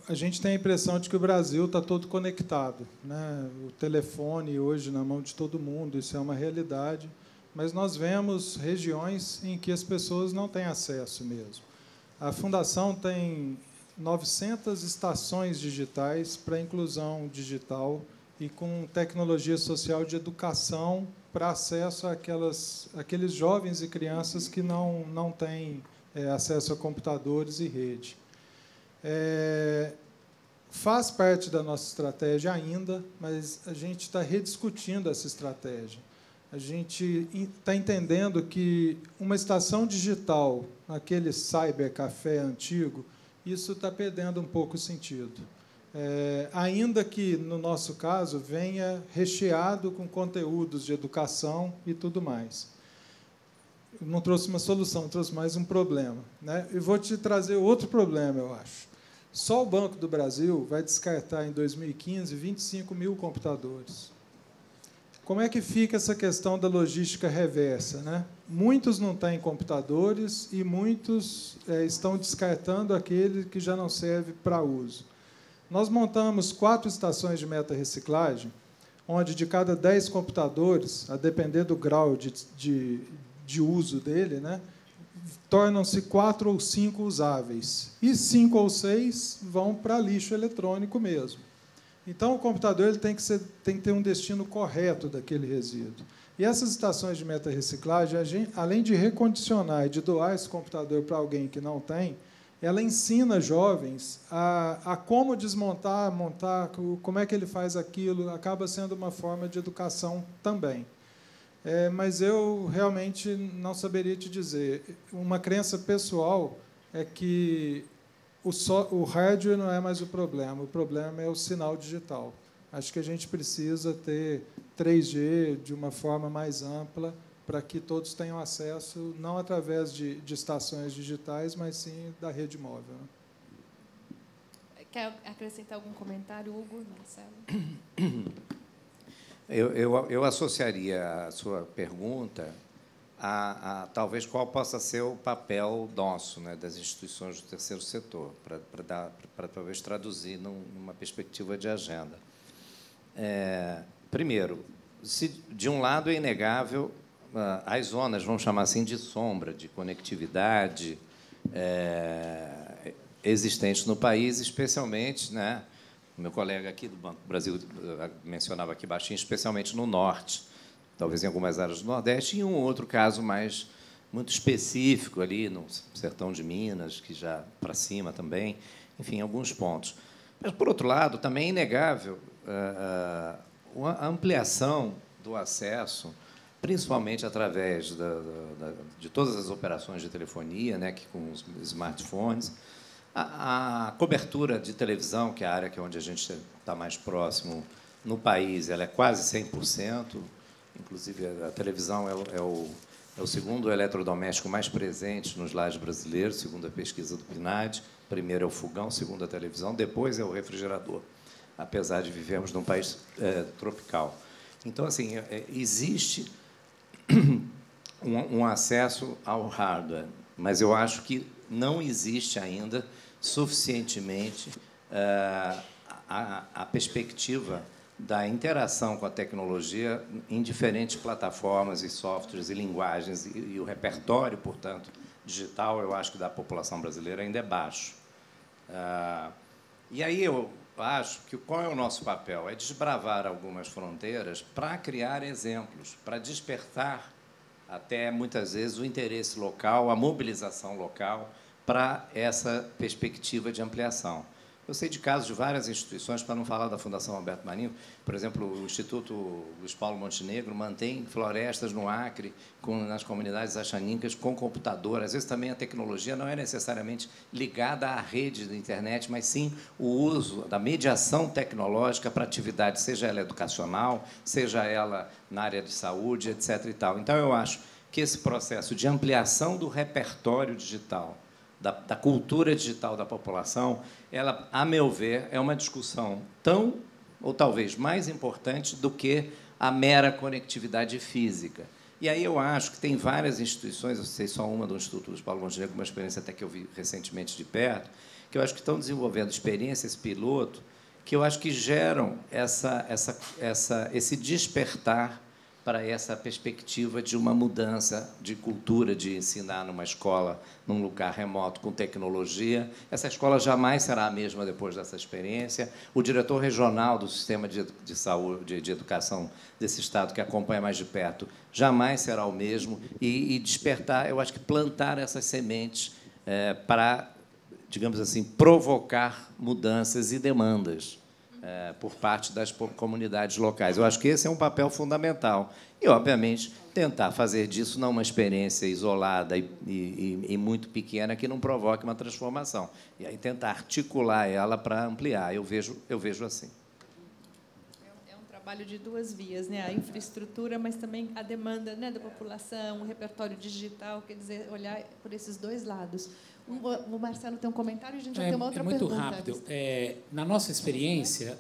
a gente tem a impressão de que o Brasil está todo conectado, né? O telefone hoje na mão de todo mundo, isso é uma realidade, mas nós vemos regiões em que as pessoas não têm acesso mesmo. A Fundação tem 900 estações digitais para inclusão digital e com tecnologia social de educação para acesso àqueles jovens e crianças que não têm acesso a computadores e rede. Faz parte da nossa estratégia ainda, mas a gente está rediscutindo essa estratégia. A gente está entendendo que uma estação digital, aquele cybercafé antigo, isso está perdendo um pouco o sentido. Ainda que, no nosso caso, venha recheado com conteúdos de educação e tudo mais. Eu não trouxe uma solução, trouxe mais um problema, né? E vou te trazer outro problema, eu acho. Só o Banco do Brasil vai descartar, em 2015, 25 mil computadores. Como é que fica essa questão da logística reversa, né? Muitos não têm computadores e muitos estão descartando aquele que já não serve para uso. Nós montamos 4 estações de meta-reciclagem, onde, de cada 10 computadores, a depender do grau de uso dele, né, tornam-se 4 ou 5 usáveis. E 5 ou 6 vão para lixo eletrônico mesmo. Então, o computador ele tem que ter um destino correto daquele resíduo. E essas estações de meta-reciclagem, além de recondicionar e de doar esse computador para alguém que não tem, ela ensina jovens a como desmontar, montar, como é que ele faz aquilo, acaba sendo uma forma de educação também. Mas eu realmente não saberia te dizer. Uma crença pessoal é que o hardware não é mais o problema é o sinal digital. Acho que a gente precisa ter 3G de uma forma mais ampla para que todos tenham acesso, não através de estações digitais, mas sim da rede móvel. Quer acrescentar algum comentário, Hugo, Marcelo? Eu associaria a sua pergunta a talvez qual possa ser o papel nosso, né, das instituições do terceiro setor, para talvez traduzir numa perspectiva de agenda. Primeiro, se de um lado é inegável as zonas, vamos chamar assim, de sombra, de conectividade existentes no país, especialmente, né, o meu colega aqui do Banco do Brasil mencionava aqui baixinho, especialmente no norte, talvez em algumas áreas do Nordeste, e um outro caso muito específico ali no sertão de Minas, que já para cima também, enfim, alguns pontos. Mas, por outro lado, também é inegável a ampliação do acesso, principalmente através de todas as operações de telefonia, né, que com os smartphones, a cobertura de televisão, que é a área onde a gente está mais próximo no país, ela é quase 100%. Inclusive, a televisão é o segundo eletrodoméstico mais presente nos lares brasileiros, segundo a pesquisa do PNAD. Primeiro é o fogão, segundo a televisão, depois é o refrigerador, apesar de vivermos num país tropical. Então, assim, existe um acesso ao hardware, mas eu acho que não existe ainda suficientemente a perspectiva da interação com a tecnologia em diferentes plataformas e softwares e linguagens, e o repertório, portanto, digital, eu acho que da população brasileira ainda é baixo. E aí eu acho que qual é o nosso papel? É desbravar algumas fronteiras para criar exemplos, para despertar até, muitas vezes, o interesse local, a mobilização local para essa perspectiva de ampliação. Eu sei de casos de várias instituições, para não falar da Fundação Alberto Marinho, por exemplo, o Instituto Luiz Paulo Montenegro mantém florestas no Acre, nas comunidades achaninkas, com computador. Às vezes, também a tecnologia não é necessariamente ligada à rede da internet, mas sim o uso da mediação tecnológica para atividade, seja ela educacional, seja ela na área de saúde, etc. e tal. Então, eu acho que esse processo de ampliação do repertório digital, da cultura digital da população, ela, a meu ver, é uma discussão tão, ou talvez mais importante do que a mera conectividade física. E aí eu acho que tem várias instituições, eu sei só uma do Instituto Luiz Paulo Montenegro, uma experiência até que eu vi recentemente de perto, que eu acho que estão desenvolvendo experiências piloto que eu acho que geram esse despertar para essa perspectiva de uma mudança de cultura, de ensinar numa escola, num lugar remoto, com tecnologia. Essa escola jamais será a mesma depois dessa experiência. O diretor regional do sistema de saúde, de educação desse Estado, que acompanha mais de perto, jamais será o mesmo. E despertar, eu acho que plantar essas sementes para, digamos assim, provocar mudanças e demandas por parte das comunidades locais. Eu acho que esse é um papel fundamental. E, obviamente, tentar fazer disso não uma experiência isolada e muito pequena que não provoque uma transformação. E aí tentar articular ela para ampliar. Eu vejo assim. É um trabalho de duas vias, né? A infraestrutura, mas também a demanda, né, da população, o repertório digital, quer dizer, olhar por esses dois lados. O Marcelo tem um comentário e a gente já tem uma outra pergunta. É muito rápido. Na nossa experiência,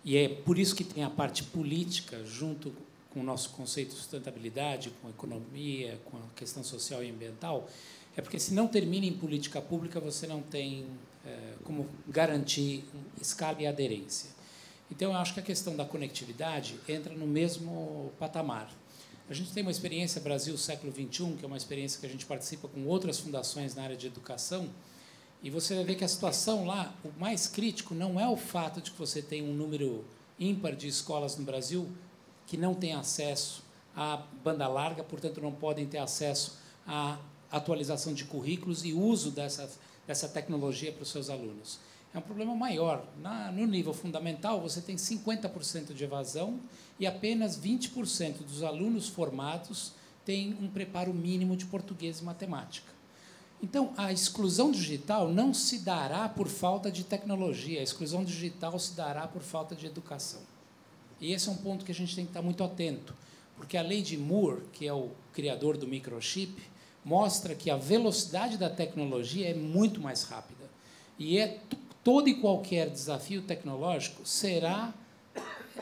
e é por isso que tem a parte política junto com o nosso conceito de sustentabilidade, com a economia, com a questão social e ambiental, é porque, se não termina em política pública, você não tem como garantir escala e aderência. Então, eu acho que a questão da conectividade entra no mesmo patamar. A gente tem uma experiência Brasil Século XXI, que é uma experiência que a gente participa com outras fundações na área de educação, e você vai ver que a situação lá, o mais crítico não é o fato de que você tem um número ímpar de escolas no Brasil que não têm acesso à banda larga, portanto, não podem ter acesso à atualização de currículos e uso dessa tecnologia para os seus alunos. É um problema maior. No nível fundamental, você tem 50% de evasão e apenas 20% dos alunos formados têm um preparo mínimo de português e matemática. Então, a exclusão digital não se dará por falta de tecnologia, a exclusão digital se dará por falta de educação. E esse é um ponto que a gente tem que estar muito atento, porque a lei de Moore, que é o criador do microchip, mostra que a velocidade da tecnologia é muito mais rápida. E todo e qualquer desafio tecnológico será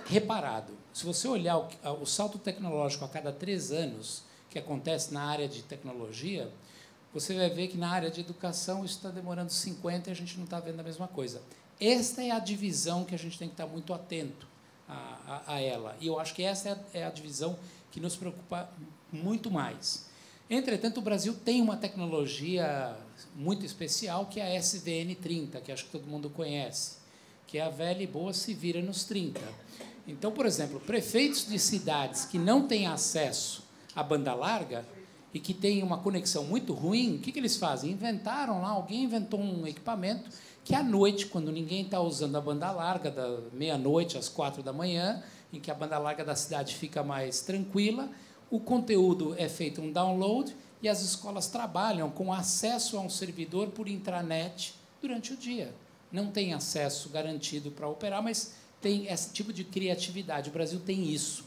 reparado. Se você olhar o salto tecnológico a cada 3 anos, que acontece na área de tecnologia, você vai ver que na área de educação isso está demorando 50 e a gente não está vendo a mesma coisa. Esta é a divisão que a gente tem que estar muito atento a ela. E eu acho que essa é a divisão que nos preocupa muito mais. Entretanto, o Brasil tem uma tecnologia muito especial, que é a SVN30, que acho que todo mundo conhece, que é a velha e boa se vira nos 30. Então, por exemplo, prefeitos de cidades que não têm acesso à banda larga e que têm uma conexão muito ruim, o que eles fazem? Inventaram lá, alguém inventou um equipamento que, à noite, quando ninguém está usando a banda larga, da meia-noite às 4 da manhã, em que a banda larga da cidade fica mais tranquila, o conteúdo é feito um download e as escolas trabalham com acesso a um servidor por intranet durante o dia. Não tem acesso garantido para operar, mas tem esse tipo de criatividade. O Brasil tem isso.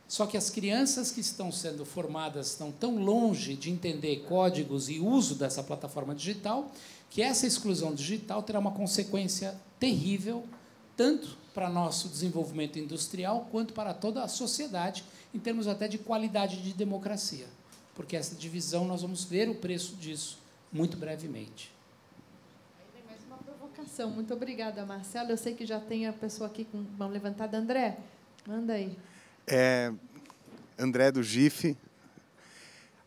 Só que as crianças que estão sendo formadas estão tão longe de entender códigos e uso dessa plataforma digital que essa exclusão digital terá uma consequência terrível, tanto para nosso desenvolvimento industrial quanto para toda a sociedade, em termos até de qualidade de democracia. Porque essa divisão, nós vamos ver o preço disso muito brevemente. Aí vem mais uma provocação. Muito obrigada, Marcelo. Eu sei que já tem a pessoa aqui com mão levantada. André, manda aí. André, do GIF.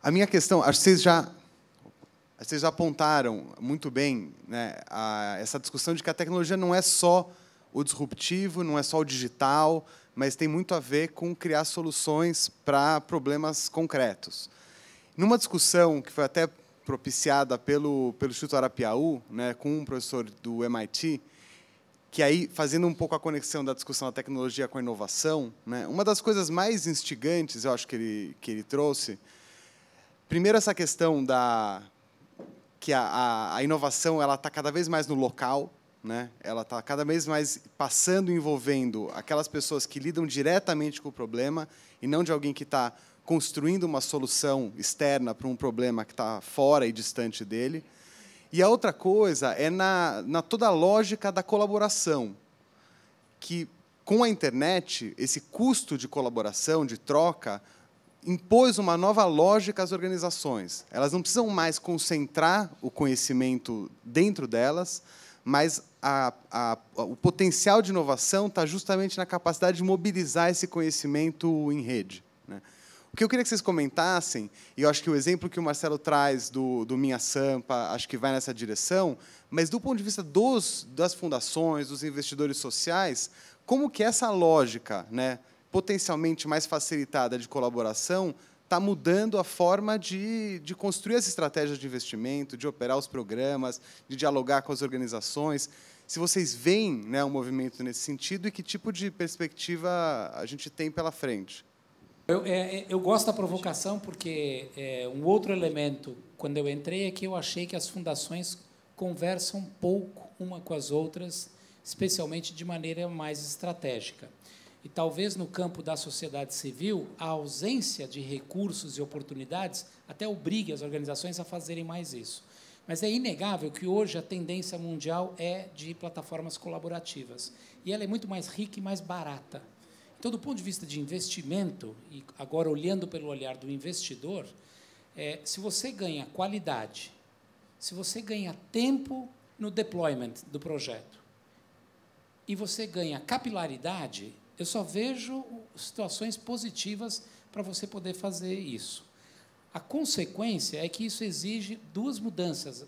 A minha questão, acho que vocês já apontaram muito bem, né, essa discussão de que a tecnologia não é só o disruptivo, não é só o digital, mas tem muito a ver com criar soluções para problemas concretos. Numa discussão que foi até propiciada pelo Instituto Arapiaú, né, com um professor do MIT, que aí, fazendo um pouco a conexão da discussão da tecnologia com a inovação, né, uma das coisas mais instigantes, eu acho que ele trouxe, primeiro essa questão que a inovação ela está cada vez mais no local, né? Ela está cada vez mais passando e envolvendo aquelas pessoas que lidam diretamente com o problema e não de alguém que está construindo uma solução externa para um problema que está fora e distante dele. E a outra coisa é na toda a lógica da colaboração, que, com a internet, esse custo de colaboração, de troca, impôs uma nova lógica às organizações. Elas não precisam mais concentrar o conhecimento dentro delas, mas o potencial de inovação está justamente na capacidade de mobilizar esse conhecimento em rede, né? O que eu queria que vocês comentassem, e eu acho que o exemplo que o Marcelo traz do Minha Sampa, acho que vai nessa direção, mas do ponto de vista das fundações, dos investidores sociais, como que essa lógica, né, potencialmente mais facilitada de colaboração está mudando a forma de construir as estratégias de investimento, de operar os programas, de dialogar com as organizações. Se vocês veem, né, um movimento nesse sentido e que tipo de perspectiva a gente tem pela frente. Eu gosto da provocação porque um outro elemento, quando eu entrei, é que eu achei que as fundações conversam pouco uma com as outras, especialmente de maneira mais estratégica. E talvez no campo da sociedade civil, a ausência de recursos e oportunidades até obrigue as organizações a fazerem mais isso. Mas é inegável que hoje a tendência mundial é de plataformas colaborativas. E ela é muito mais rica e mais barata. Então, do ponto de vista de investimento, e agora olhando pelo olhar do investidor, se você ganha qualidade, se você ganha tempo no deployment do projeto, e você ganha capilaridade, eu só vejo situações positivas para você poder fazer isso. A consequência é que isso exige 2 mudanças,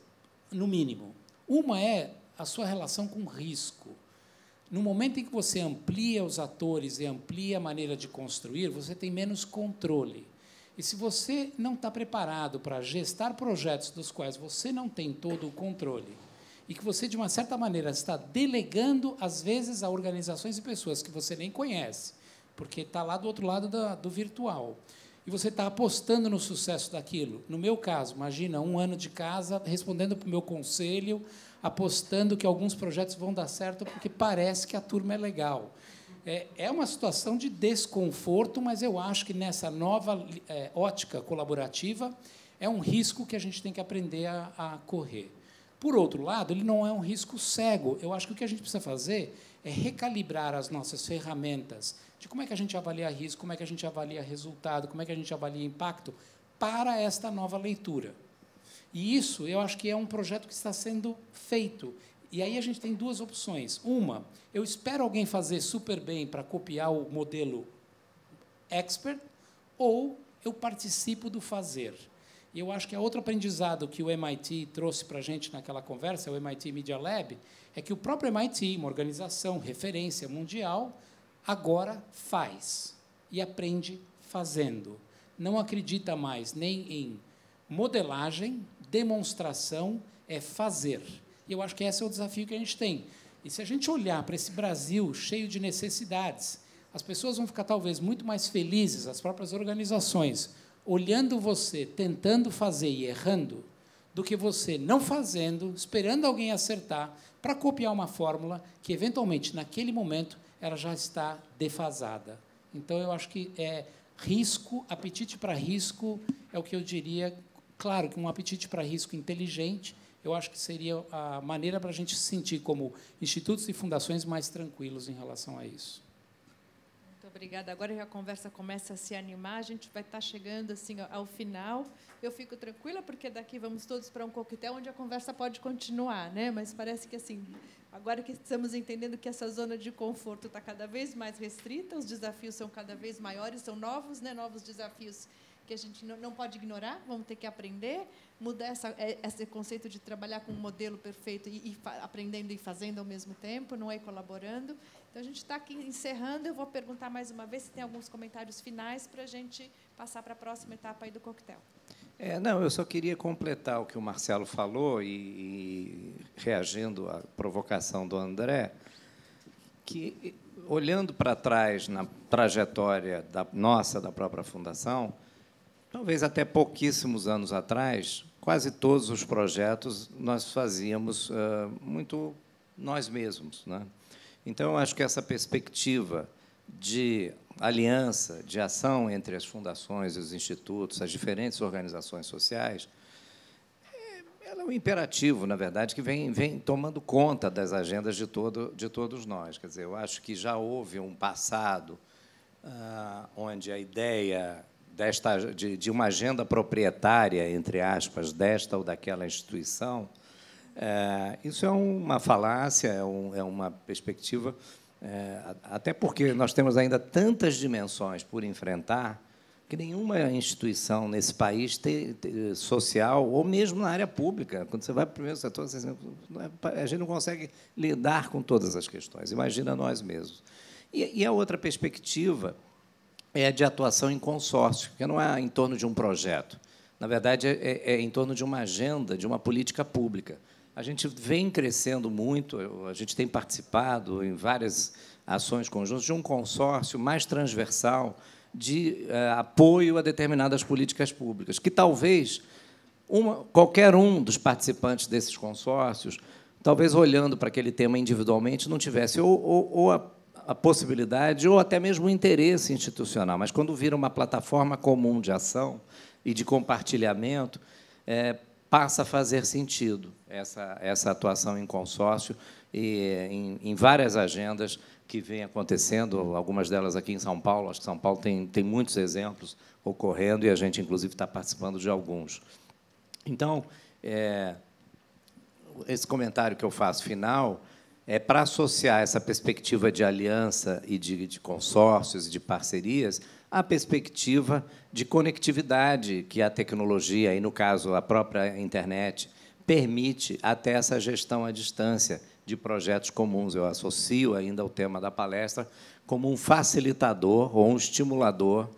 no mínimo. Uma é a sua relação com risco. No momento em que você amplia os atores e amplia a maneira de construir, você tem menos controle. E se você não está preparado para gestar projetos dos quais você não tem todo o controle, e que você, de uma certa maneira, está delegando, às vezes, a organizações e pessoas que você nem conhece, porque está lá do outro lado do virtual, e você está apostando no sucesso daquilo. No meu caso, imagina, 1 ano de casa, respondendo para o meu conselho, apostando que alguns projetos vão dar certo porque parece que a turma é legal. É uma situação de desconforto, mas eu acho que, nessa nova ótica colaborativa, é um risco que a gente tem que aprender a correr. Por outro lado, ele não é um risco cego. Eu acho que o que a gente precisa fazer é recalibrar as nossas ferramentas de como é que a gente avalia risco, como é que a gente avalia resultado, como é que a gente avalia impacto para esta nova leitura. E isso, eu acho que é um projeto que está sendo feito. E aí a gente tem 2 opções. Uma, eu espero alguém fazer super bem para copiar o modelo expert, ou eu participo do fazer. E eu acho que outro aprendizado que o MIT trouxe para a gente naquela conversa, o MIT Media Lab, é que o próprio MIT, uma organização referência mundial, agora faz e aprende fazendo. Não acredita mais nem em modelagem, demonstração, é fazer. E eu acho que esse é o desafio que a gente tem. E se a gente olhar para esse Brasil cheio de necessidades, as pessoas vão ficar, talvez, muito mais felizes, as próprias organizações, olhando você, tentando fazer e errando, do que você não fazendo, esperando alguém acertar, para copiar uma fórmula que, eventualmente, naquele momento, ela já está defasada. Então, eu acho que risco, apetite para risco, é o que eu diria. Claro que um apetite para risco inteligente, eu acho que seria a maneira para a gente se sentir como institutos e fundações mais tranquilos em relação a isso. Muito obrigada. Agora que a conversa começa a se animar, a gente vai estar chegando assim ao final. Eu fico tranquila, porque daqui vamos todos para um coquetel onde a conversa pode continuar, né? Mas parece que, assim, agora que estamos entendendo que essa zona de conforto está cada vez mais restrita, os desafios são cada vez maiores, são novos, né? Novos desafios que a gente não pode ignorar, vamos ter que aprender, mudar esse conceito de trabalhar com um modelo perfeito e aprendendo e fazendo ao mesmo tempo, não é colaborando. Então, a gente está aqui encerrando. Eu vou perguntar mais uma vez se tem alguns comentários finais para a gente passar para a próxima etapa aí do coquetel. Não, eu só queria completar o que o Marcelo falou e reagindo à provocação do André, que, olhando para trás na trajetória da própria Fundação, talvez até pouquíssimos anos atrás, quase todos os projetos nós fazíamos muito nós mesmos, né? Então, eu acho que essa perspectiva de aliança, de ação entre as fundações, os institutos, as diferentes organizações sociais, ela é um imperativo, na verdade, que vem tomando conta das agendas de todos nós. Quer dizer, eu acho que já houve um passado onde a ideia de uma agenda proprietária, entre aspas, desta ou daquela instituição, isso é uma falácia, é uma perspectiva, até porque nós temos ainda tantas dimensões por enfrentar que nenhuma instituição nesse país social, ou mesmo na área pública, quando você vai para o primeiro setor, a gente não consegue lidar com todas as questões, imagina nós mesmos. E a outra perspectiva é de atuação em consórcio, que não é em torno de um projeto. Na verdade, é em torno de uma agenda, de uma política pública. A gente vem crescendo muito, a gente tem participado em várias ações conjuntas de um consórcio mais transversal de apoio a determinadas políticas públicas, que talvez qualquer um dos participantes desses consórcios, talvez olhando para aquele tema individualmente, não tivesse ou a possibilidade ou até mesmo o interesse institucional, mas quando vira uma plataforma comum de ação e de compartilhamento, passa a fazer sentido essa atuação em consórcio e em várias agendas que vêm acontecendo, algumas delas aqui em São Paulo. Acho que São Paulo tem muitos exemplos ocorrendo e a gente, inclusive, está participando de alguns. Então, esse comentário que eu faço final é para associar essa perspectiva de aliança e de consórcios e de parcerias à perspectiva de conectividade que a tecnologia, e, no caso, a própria internet, permite até essa gestão à distância de projetos comuns. Eu associo ainda o tema da palestra como um facilitador ou um estimulador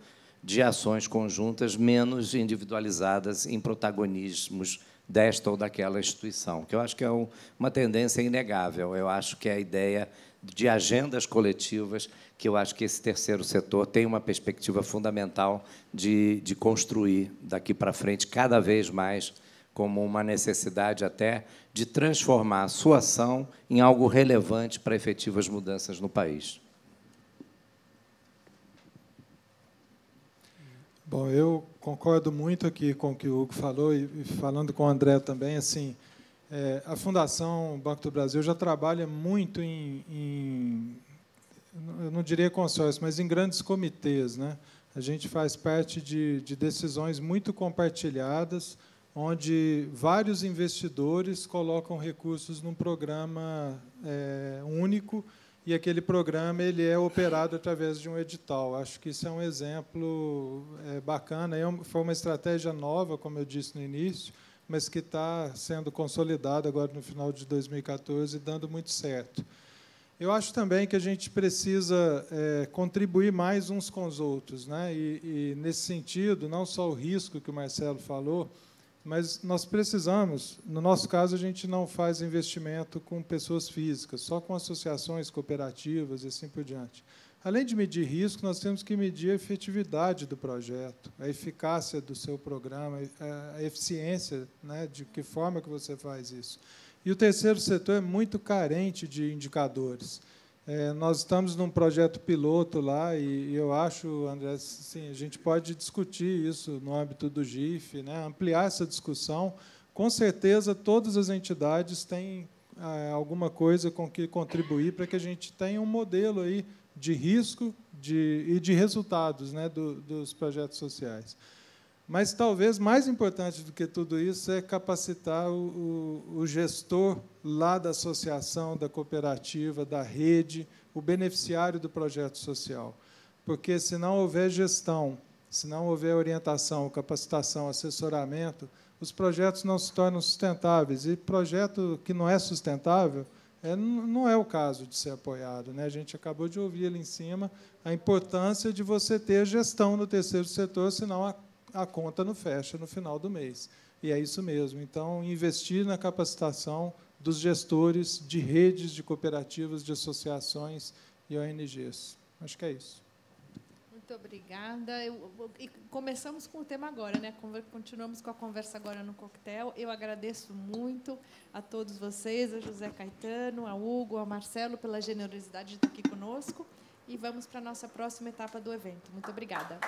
de ações conjuntas menos individualizadas em protagonismos desta ou daquela instituição, que eu acho que é uma tendência inegável. Eu acho que é a ideia de agendas coletivas, que eu acho que esse terceiro setor tem uma perspectiva fundamental de construir daqui para frente, cada vez mais, como uma necessidade até de transformar a sua ação em algo relevante para efetivas mudanças no país. Bom, eu concordo muito aqui com o que o Hugo falou, e falando com o André também, assim, a Fundação Banco do Brasil já trabalha muito eu não diria consórcio, mas em grandes comitês, né? A gente faz parte de decisões muito compartilhadas, onde vários investidores colocam recursos num programa único, e aquele programa ele é operado através de um edital. Acho que isso é um exemplo bacana. Foi uma estratégia nova, como eu disse no início, mas que está sendo consolidada agora no final de 2014 e dando muito certo. Eu acho também que a gente precisa contribuir mais uns com os outros, né? E, nesse sentido, não só o risco que o Marcelo falou, mas nós precisamos, no nosso caso, a gente não faz investimento com pessoas físicas, só com associações, cooperativas e assim por diante. Além de medir risco, nós temos que medir a efetividade do projeto, a eficácia do seu programa, a eficiência, né, de que forma que você faz isso. E o terceiro setor é muito carente de indicadores. Nós estamos num projeto piloto lá, e eu acho, André, sim, a gente pode discutir isso no âmbito do GIF, né, ampliar essa discussão. Com certeza, todas as entidades têm alguma coisa com que contribuir para que a gente tenha um modelo aí de risco e de resultados, né, dos projetos sociais. Mas, talvez, mais importante do que tudo isso é capacitar o gestor lá da associação, da cooperativa, da rede, o beneficiário do projeto social. Porque, se não houver gestão, se não houver orientação, capacitação, assessoramento, os projetos não se tornam sustentáveis. E projeto que não é sustentável não é o caso de ser apoiado, né? A gente acabou de ouvir ali em cima a importância de você ter gestão no terceiro setor, senão a conta não fecha no final do mês. E é isso mesmo. Então, investir na capacitação dos gestores de redes, de cooperativas, de associações e ONGs. Acho que é isso. Muito obrigada. E começamos com o tema agora, né? Continuamos com a conversa agora no coquetel. Eu agradeço muito a todos vocês, a José Caetano, a Hugo, a Marcelo, pela generosidade de estar aqui conosco. E vamos para a nossa próxima etapa do evento. Muito obrigada.